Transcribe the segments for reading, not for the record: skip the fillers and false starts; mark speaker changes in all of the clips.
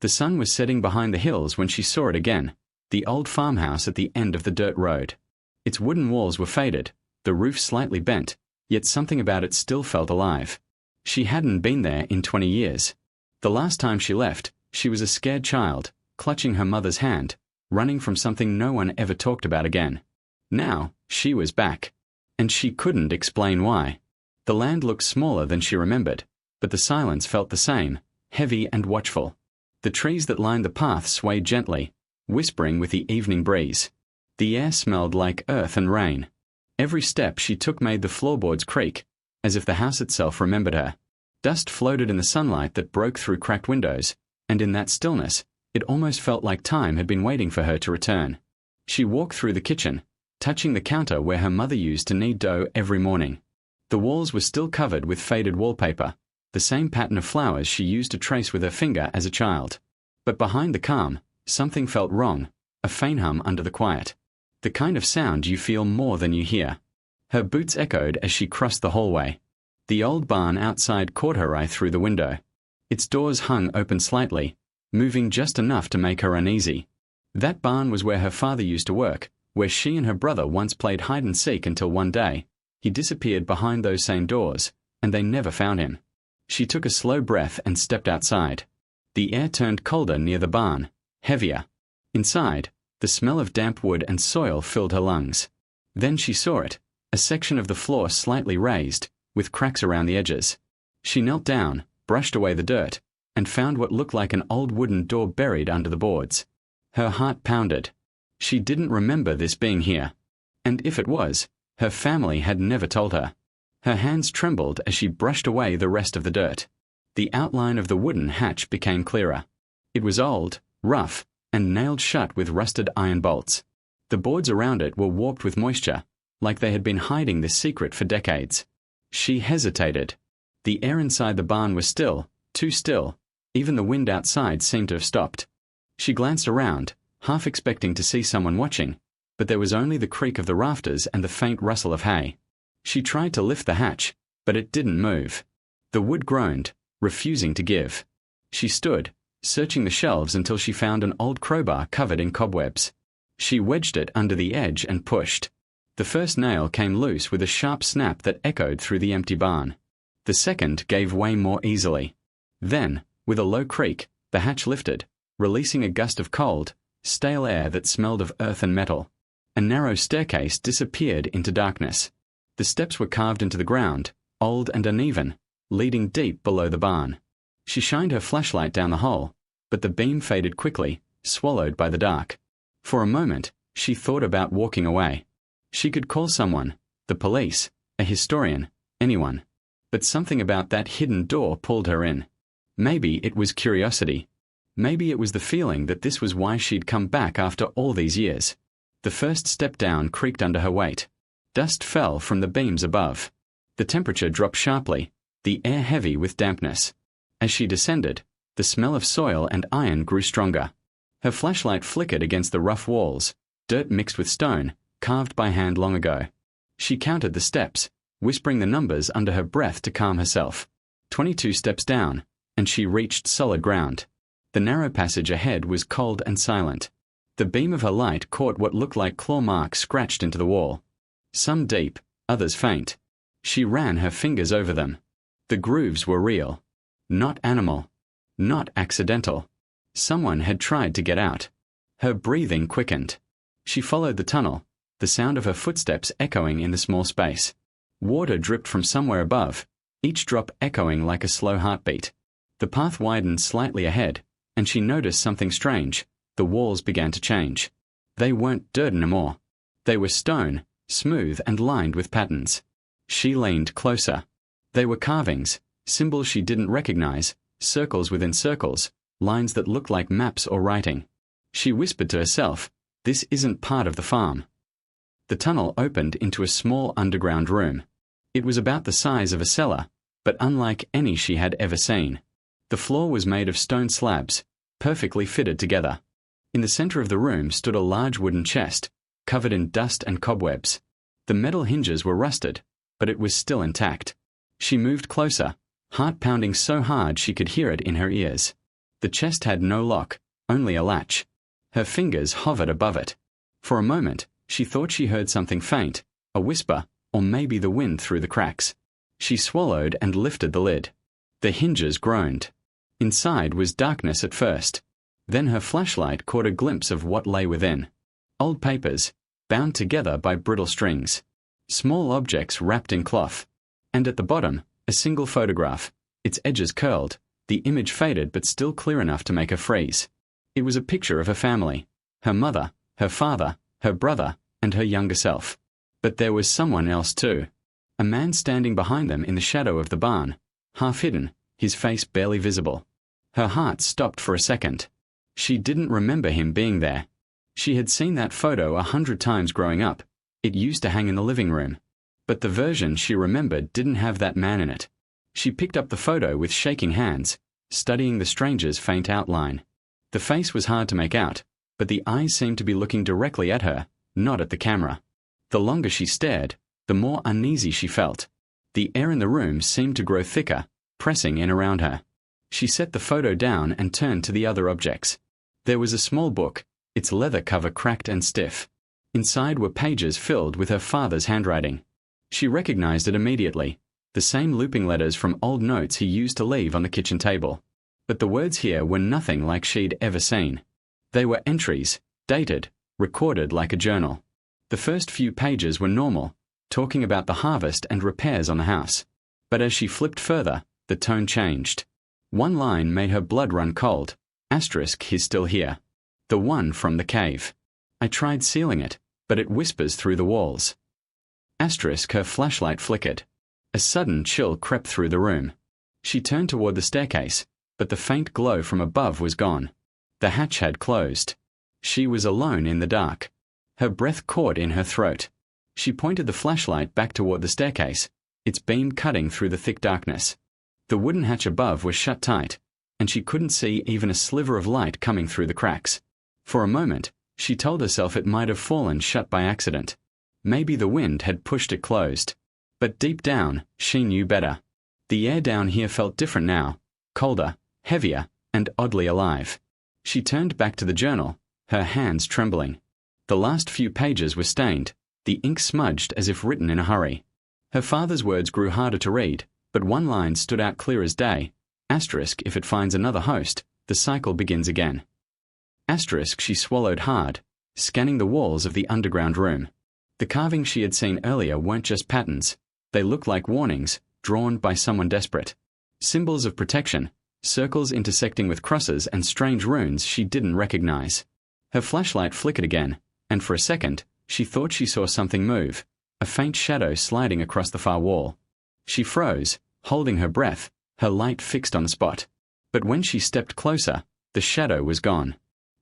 Speaker 1: The sun was setting behind the hills when she saw it again, the old farmhouse at the end of the dirt road. Its wooden walls were faded, the roof slightly bent, yet something about it still felt alive. She hadn't been there in 20 years. The last time she left, she was a scared child, clutching her mother's hand, running from something no one ever talked about again. Now, she was back. And she couldn't explain why. The land looked smaller than she remembered, but the silence felt the same, heavy and watchful. The trees that lined the path swayed gently, whispering with the evening breeze. The air smelled like earth and rain. Every step she took made the floorboards creak, as if the house itself remembered her. Dust floated in the sunlight that broke through cracked windows, and in that stillness, it almost felt like time had been waiting for her to return. She walked through the kitchen, touching the counter where her mother used to knead dough every morning. The walls were still covered with faded wallpaper, the same pattern of flowers she used to trace with her finger as a child. But behind the calm, something felt wrong, a faint hum under the quiet. The kind of sound you feel more than you hear. Her boots echoed as she crossed the hallway. The old barn outside caught her eye through the window. Its doors hung open slightly, moving just enough to make her uneasy. That barn was where her father used to work, where she and her brother once played hide-and-seek until one day, he disappeared behind those same doors, and they never found him. She took a slow breath and stepped outside. The air turned colder near the barn, heavier. Inside, the smell of damp wood and soil filled her lungs. Then she saw it, a section of the floor slightly raised, with cracks around the edges. She knelt down, brushed away the dirt, and found what looked like an old wooden door buried under the boards. Her heart pounded. She didn't remember this being here. And if it was, her family had never told her. Her hands trembled as she brushed away the rest of the dirt. The outline of the wooden hatch became clearer. It was old, rough, and nailed shut with rusted iron bolts. The boards around it were warped with moisture, like they had been hiding this secret for decades. She hesitated. The air inside the barn was still, too still. Even the wind outside seemed to have stopped. She glanced around, half expecting to see someone watching, but there was only the creak of the rafters and the faint rustle of hay. She tried to lift the hatch, but it didn't move. The wood groaned, refusing to give. She stood, searching the shelves until she found an old crowbar covered in cobwebs. She wedged it under the edge and pushed. The first nail came loose with a sharp snap that echoed through the empty barn. The second gave way more easily. Then, with a low creak, the hatch lifted, releasing a gust of cold, stale air that smelled of earth and metal. A narrow staircase disappeared into darkness. The steps were carved into the ground, old and uneven, leading deep below the barn. She shined her flashlight down the hole, but the beam faded quickly, swallowed by the dark. For a moment, she thought about walking away. She could call someone, the police, a historian, anyone. But something about that hidden door pulled her in. Maybe it was curiosity. Maybe it was the feeling that this was why she'd come back after all these years. The first step down creaked under her weight. Dust fell from the beams above. The temperature dropped sharply, the air heavy with dampness. As she descended, the smell of soil and iron grew stronger. Her flashlight flickered against the rough walls, dirt mixed with stone, carved by hand long ago. She counted the steps, whispering the numbers under her breath to calm herself. 22 steps down, and she reached solid ground. The narrow passage ahead was cold and silent. The beam of her light caught what looked like claw marks scratched into the wall. Some deep, others faint. She ran her fingers over them. The grooves were real. Not animal. Not accidental. Someone had tried to get out. Her breathing quickened. She followed the tunnel, the sound of her footsteps echoing in the small space. Water dripped from somewhere above, each drop echoing like a slow heartbeat. The path widened slightly ahead, and she noticed something strange. The walls began to change. They weren't dirt anymore. They were stone, smooth and lined with patterns. She leaned closer. They were carvings, symbols she didn't recognize, circles within circles, lines that looked like maps or writing. She whispered to herself, "This isn't part of the farm." The tunnel opened into a small underground room. It was about the size of a cellar, but unlike any she had ever seen. The floor was made of stone slabs, perfectly fitted together. In the center of the room stood a large wooden chest, covered in dust and cobwebs. The metal hinges were rusted, but it was still intact. She moved closer, heart pounding so hard she could hear it in her ears. The chest had no lock, only a latch. Her fingers hovered above it. For a moment, she thought she heard something faint, a whisper, or maybe the wind through the cracks. She swallowed and lifted the lid. The hinges groaned. Inside was darkness at first. Then her flashlight caught a glimpse of what lay within. Old papers, bound together by brittle strings. Small objects wrapped in cloth. And at the bottom, a single photograph, its edges curled, the image faded but still clear enough to make her freeze. It was a picture of her family. Her mother, her father, her brother, and her younger self. But there was someone else too. A man standing behind them in the shadow of the barn, half hidden, his face barely visible. Her heart stopped for a second. She didn't remember him being there. She had seen that photo 100 times growing up. It used to hang in the living room. But the version she remembered didn't have that man in it. She picked up the photo with shaking hands, studying the stranger's faint outline. The face was hard to make out, but the eyes seemed to be looking directly at her, not at the camera. The longer she stared, the more uneasy she felt. The air in the room seemed to grow thicker, pressing in around her. She set the photo down and turned to the other objects. There was a small book, its leather cover cracked and stiff. Inside were pages filled with her father's handwriting. She recognized it immediately, the same looping letters from old notes he used to leave on the kitchen table. But the words here were nothing like she'd ever seen. They were entries, dated, recorded like a journal. The first few pages were normal, talking about the harvest and repairs on the house. But as she flipped further, the tone changed. One line made her blood run cold. Asterisk, he's still here. The one from the cave. I tried sealing it, but it whispers through the walls. Asterisk, her flashlight flickered. A sudden chill crept through the room. She turned toward the staircase, but the faint glow from above was gone. The hatch had closed. She was alone in the dark. Her breath caught in her throat. She pointed the flashlight back toward the staircase, its beam cutting through the thick darkness. The wooden hatch above was shut tight, and she couldn't see even a sliver of light coming through the cracks. For a moment, she told herself it might have fallen shut by accident. Maybe the wind had pushed it closed. But deep down, she knew better. The air down here felt different now, colder, heavier, and oddly alive. She turned back to the journal, her hands trembling. The last few pages were stained, the ink smudged as if written in a hurry. Her father's words grew harder to read, but one line stood out clear as day. Asterisk, if it finds another host, the cycle begins again. Asterisk, she swallowed hard, scanning the walls of the underground room. The carvings she had seen earlier weren't just patterns. They looked like warnings, drawn by someone desperate. Symbols of protection, circles intersecting with crosses and strange runes she didn't recognize. Her flashlight flickered again, and for a second, she thought she saw something move, a faint shadow sliding across the far wall. She froze, holding her breath, her light fixed on the spot. But when she stepped closer, the shadow was gone.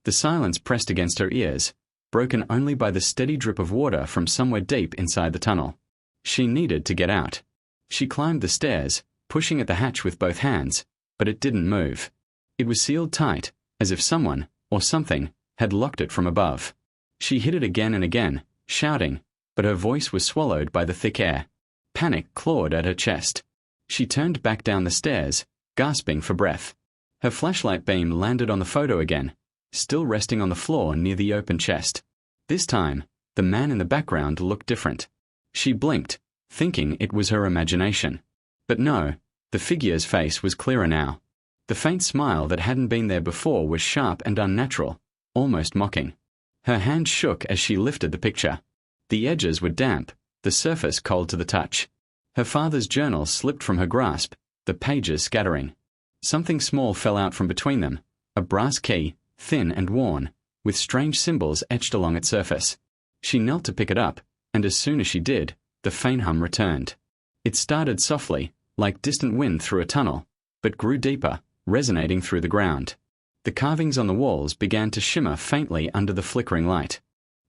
Speaker 1: The silence pressed against her ears, broken only by the steady drip of water from somewhere deep inside the tunnel. She needed to get out. She climbed the stairs, pushing at the hatch with both hands, but it didn't move. It was sealed tight, as if someone, or something, had locked it from above. She hit it again and again, shouting, but her voice was swallowed by the thick air. Panic clawed at her chest. She turned back down the stairs, gasping for breath. Her flashlight beam landed on the photo again, still resting on the floor near the open chest. This time, the man in the background looked different. She blinked, thinking it was her imagination. But no, the figure's face was clearer now. The faint smile that hadn't been there before was sharp and unnatural, almost mocking. Her hand shook as she lifted the picture. The edges were damp, the surface cold to the touch. Her father's journal slipped from her grasp, the pages scattering. Something small fell out from between them, a brass key, thin and worn, with strange symbols etched along its surface. She knelt to pick it up, and as soon as she did, the faint hum returned. It started softly, like distant wind through a tunnel, but grew deeper, resonating through the ground. The carvings on the walls began to shimmer faintly under the flickering light.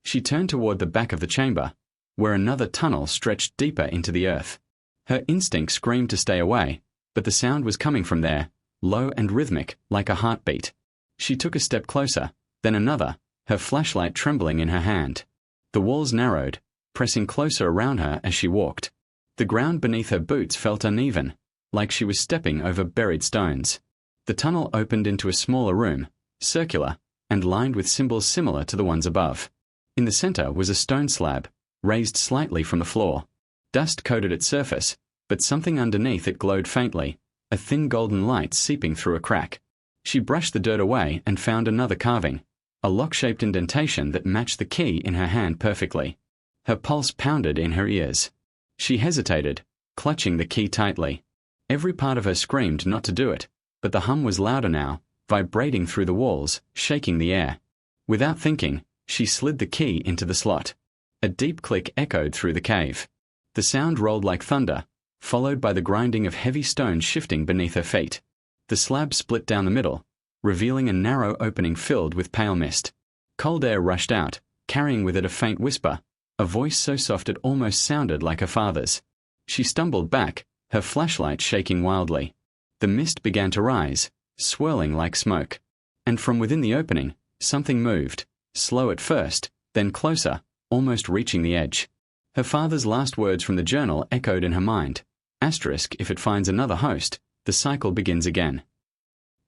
Speaker 1: She turned toward the back of the chamber, where another tunnel stretched deeper into the earth. Her instinct screamed to stay away, but the sound was coming from there, low and rhythmic, like a heartbeat. She took a step closer, then another, her flashlight trembling in her hand. The walls narrowed, pressing closer around her as she walked. The ground beneath her boots felt uneven, like she was stepping over buried stones. The tunnel opened into a smaller room, circular, and lined with symbols similar to the ones above. In the center was a stone slab, raised slightly from the floor. Dust coated its surface, but something underneath it glowed faintly, a thin golden light seeping through a crack. She brushed the dirt away and found another carving, a lock-shaped indentation that matched the key in her hand perfectly. Her pulse pounded in her ears. She hesitated, clutching the key tightly. Every part of her screamed not to do it, but the hum was louder now, vibrating through the walls, shaking the air. Without thinking, she slid the key into the slot. A deep click echoed through the cave. The sound rolled like thunder, followed by the grinding of heavy stones shifting beneath her feet. The slab split down the middle, revealing a narrow opening filled with pale mist. Cold air rushed out, carrying with it a faint whisper, a voice so soft it almost sounded like her father's. She stumbled back, her flashlight shaking wildly. The mist began to rise, swirling like smoke. And from within the opening, something moved, slow at first, then closer, almost reaching the edge. Her father's last words from the journal echoed in her mind. Asterisk, if it finds another host, the cycle begins again.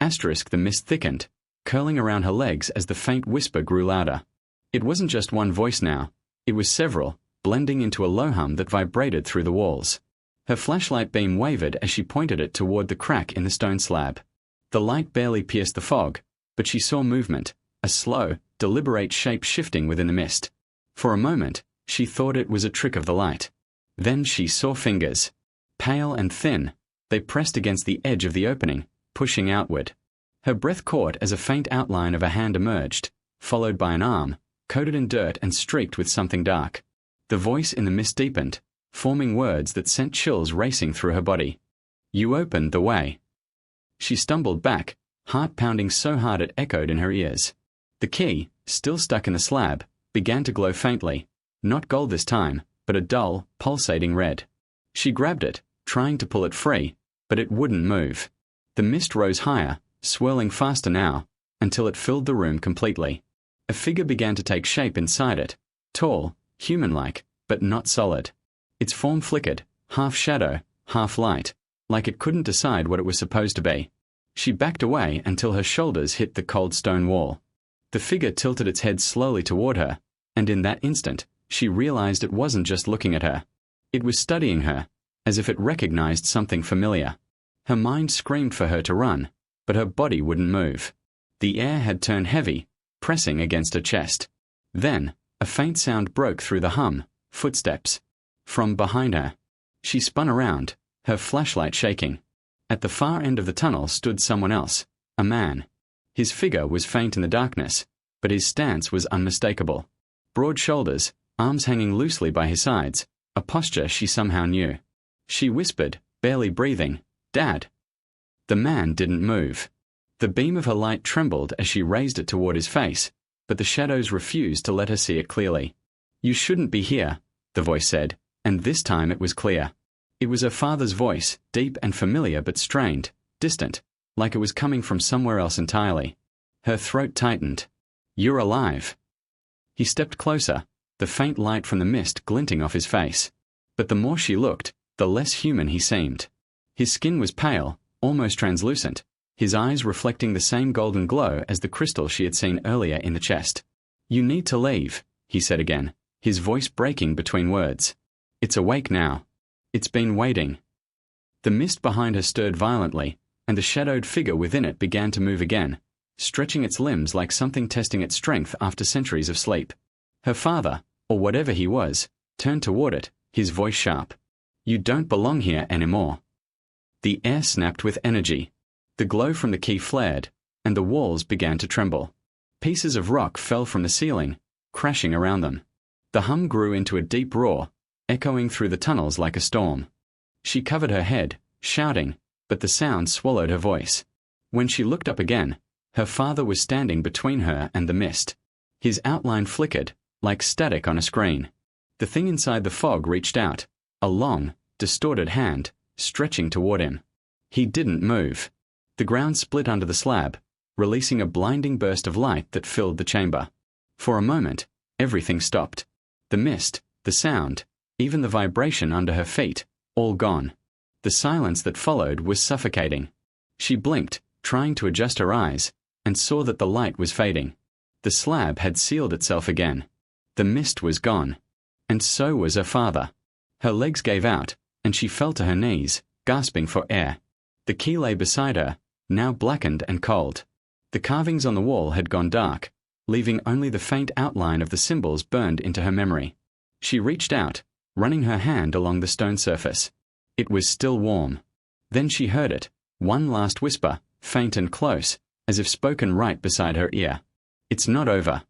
Speaker 1: Asterisk, the mist thickened, curling around her legs as the faint whisper grew louder. It wasn't just one voice now. It was several, blending into a low hum that vibrated through the walls. Her flashlight beam wavered as she pointed it toward the crack in the stone slab. The light barely pierced the fog, but she saw movement, a slow, deliberate shape shifting within the mist. For a moment, she thought it was a trick of the light. Then she saw fingers. Pale and thin, they pressed against the edge of the opening, pushing outward. Her breath caught as a faint outline of a hand emerged, followed by an arm, coated in dirt and streaked with something dark. The voice in the mist deepened, forming words that sent chills racing through her body. You opened the way. She stumbled back, heart pounding so hard it echoed in her ears. The key, still stuck in the slab, began to glow faintly, not gold this time, but a dull, pulsating red. She grabbed it, trying to pull it free, but it wouldn't move. The mist rose higher, swirling faster now, until it filled the room completely. A figure began to take shape inside it, tall, human-like, but not solid. Its form flickered, half shadow, half light, like it couldn't decide what it was supposed to be. She backed away until her shoulders hit the cold stone wall. The figure tilted its head slowly toward her, and in that instant, she realized it wasn't just looking at her. It was studying her, as if it recognized something familiar. Her mind screamed for her to run, but her body wouldn't move. The air had turned heavy, pressing against her chest. Then, a faint sound broke through the hum, footsteps. From behind her. She spun around, her flashlight shaking. At the far end of the tunnel stood someone else, a man. His figure was faint in the darkness, but his stance was unmistakable. Broad shoulders, arms hanging loosely by his sides, a posture she somehow knew. She whispered, barely breathing, "Dad." The man didn't move. The beam of her light trembled as she raised it toward his face, but the shadows refused to let her see it clearly. "You shouldn't be here," the voice said, and this time it was clear. It was her father's voice, deep and familiar but strained, distant, like it was coming from somewhere else entirely. Her throat tightened. "You're alive." He stepped closer, the faint light from the mist glinting off his face. But the more she looked, the less human he seemed. His skin was pale, almost translucent, his eyes reflecting the same golden glow as the crystal she had seen earlier in the chest. "You need to leave," he said again, his voice breaking between words. "It's awake now. It's been waiting." The mist behind her stirred violently, and the shadowed figure within it began to move again, stretching its limbs like something testing its strength after centuries of sleep. Her father, or whatever he was, turned toward it, his voice sharp. "You don't belong here anymore." The air snapped with energy. The glow from the key flared, and the walls began to tremble. Pieces of rock fell from the ceiling, crashing around them. The hum grew into a deep roar, echoing through the tunnels like a storm. She covered her head, shouting, but the sound swallowed her voice. When she looked up again, her father was standing between her and the mist. His outline flickered, like static on a screen. The thing inside the fog reached out, a long, distorted hand, stretching toward him. He didn't move. The ground split under the slab, releasing a blinding burst of light that filled the chamber. For a moment, everything stopped. The mist, the sound, even the vibration under her feet, all gone. The silence that followed was suffocating. She blinked, trying to adjust her eyes, and saw that the light was fading. The slab had sealed itself again. The mist was gone. And so was her father. Her legs gave out, and she fell to her knees, gasping for air. The key lay beside her, now blackened and cold. The carvings on the wall had gone dark, leaving only the faint outline of the symbols burned into her memory. She reached out, running her hand along the stone surface. It was still warm. Then she heard it, one last whisper, faint and close, as if spoken right beside her ear. "It's not over."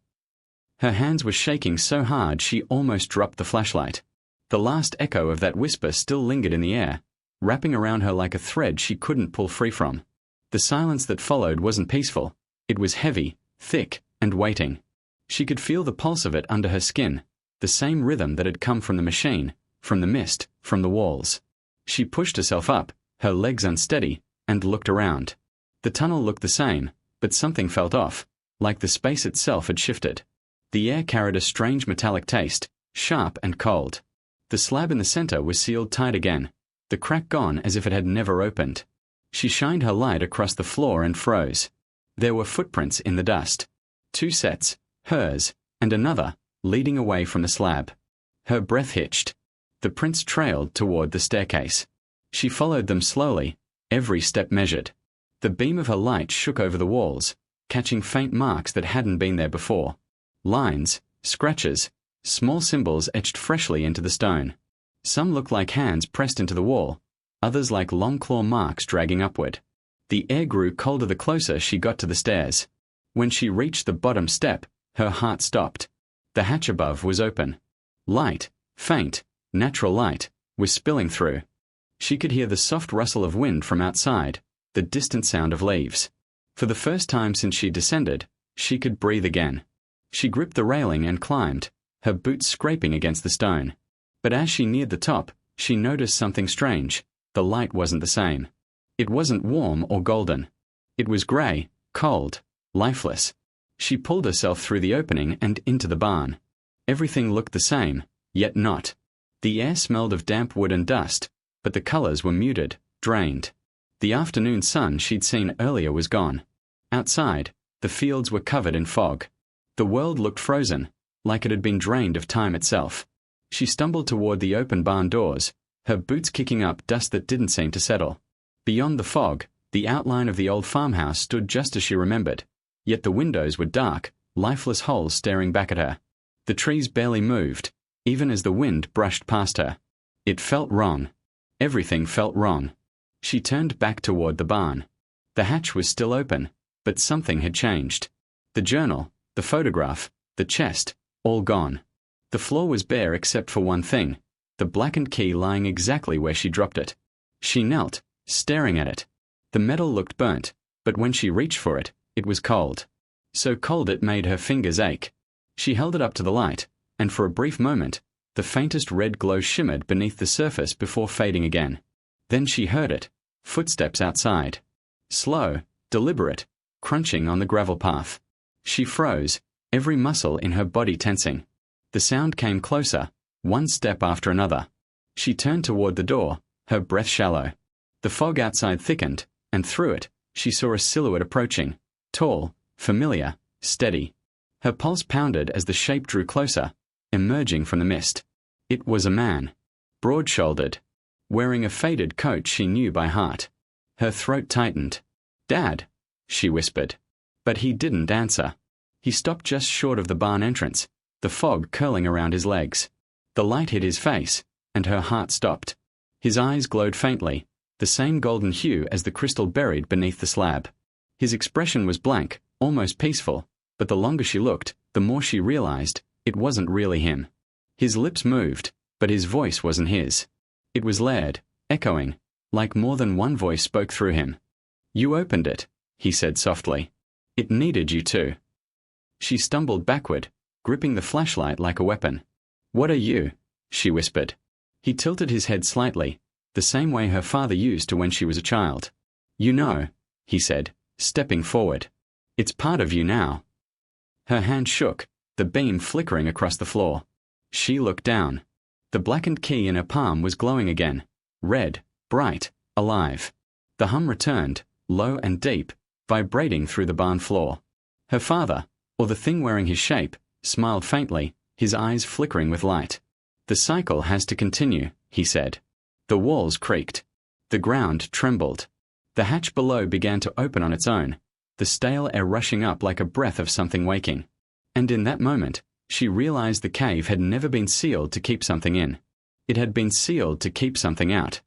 Speaker 1: Her hands were shaking so hard she almost dropped the flashlight. The last echo of that whisper still lingered in the air, wrapping around her like a thread she couldn't pull free from. The silence that followed wasn't peaceful. It was heavy, thick, and waiting. She could feel the pulse of it under her skin, the same rhythm that had come from the machine, from the mist, from the walls. She pushed herself up, her legs unsteady, and looked around. The tunnel looked the same, but something felt off, like the space itself had shifted. The air carried a strange metallic taste, sharp and cold. The slab in the center was sealed tight again, the crack gone as if it had never opened. She shined her light across the floor and froze. There were footprints in the dust. 2 sets, hers, and another, leading away from the slab. Her breath hitched. The prints trailed toward the staircase. She followed them slowly, every step measured. The beam of her light shook over the walls, catching faint marks that hadn't been there before. Lines, scratches, small symbols etched freshly into the stone. Some looked like hands pressed into the wall, others like long claw marks dragging upward. The air grew colder the closer she got to the stairs. When she reached the bottom step, her heart stopped. The hatch above was open. Light, faint, natural light, was spilling through. She could hear the soft rustle of wind from outside, the distant sound of leaves. For the first time since she descended, she could breathe again. She gripped the railing and climbed, her boots scraping against the stone. But as she neared the top, she noticed something strange. The light wasn't the same. It wasn't warm or golden. It was grey, cold, lifeless. She pulled herself through the opening and into the barn. Everything looked the same, yet not. The air smelled of damp wood and dust, but the colors were muted, drained. The afternoon sun she'd seen earlier was gone. Outside, the fields were covered in fog. The world looked frozen, like it had been drained of time itself. She stumbled toward the open barn doors, her boots kicking up dust that didn't seem to settle. Beyond the fog, the outline of the old farmhouse stood just as she remembered, yet the windows were dark, lifeless holes staring back at her. The trees barely moved, even as the wind brushed past her. It felt wrong. Everything felt wrong. She turned back toward the barn. The hatch was still open, but something had changed. The journal, the photograph, the chest, all gone. The floor was bare except for one thing, the blackened key lying exactly where she dropped it. She knelt, staring at it. The metal looked burnt, but when she reached for it, it was cold. So cold it made her fingers ache. She held it up to the light, and for a brief moment, the faintest red glow shimmered beneath the surface before fading again. Then she heard it, footsteps outside. Slow, deliberate, crunching on the gravel path. She froze, every muscle in her body tensing. The sound came closer, one step after another. She turned toward the door, her breath shallow. The fog outside thickened, and through it, she saw a silhouette approaching, tall, familiar, steady. Her pulse pounded as the shape drew closer, emerging from the mist. It was a man, broad-shouldered, wearing a faded coat she knew by heart. Her throat tightened. "Dad," she whispered. But he didn't answer. He stopped just short of the barn entrance, the fog curling around his legs. The light hit his face, and her heart stopped. His eyes glowed faintly, the same golden hue as the crystal buried beneath the slab. His expression was blank, almost peaceful, but the longer she looked, the more she realized it wasn't really him. His lips moved, but his voice wasn't his. It was layered, echoing, like more than one voice spoke through him. "You opened it," he said softly. "It needed you to." She stumbled backward, gripping the flashlight like a weapon. "What are you?" she whispered. He tilted his head slightly, the same way her father used to when she was a child. "You know," he said, stepping forward. "It's part of you now." Her hand shook, the beam flickering across the floor. She looked down. The blackened key in her palm was glowing again, red, bright, alive. The hum returned, low and deep, vibrating through the barn floor. Her father, or the thing wearing his shape, smiled faintly, his eyes flickering with light. "The cycle has to continue," he said. The walls creaked. The ground trembled. The hatch below began to open on its own, the stale air rushing up like a breath of something waking. And in that moment, she realized the cave had never been sealed to keep something in. It had been sealed to keep something out.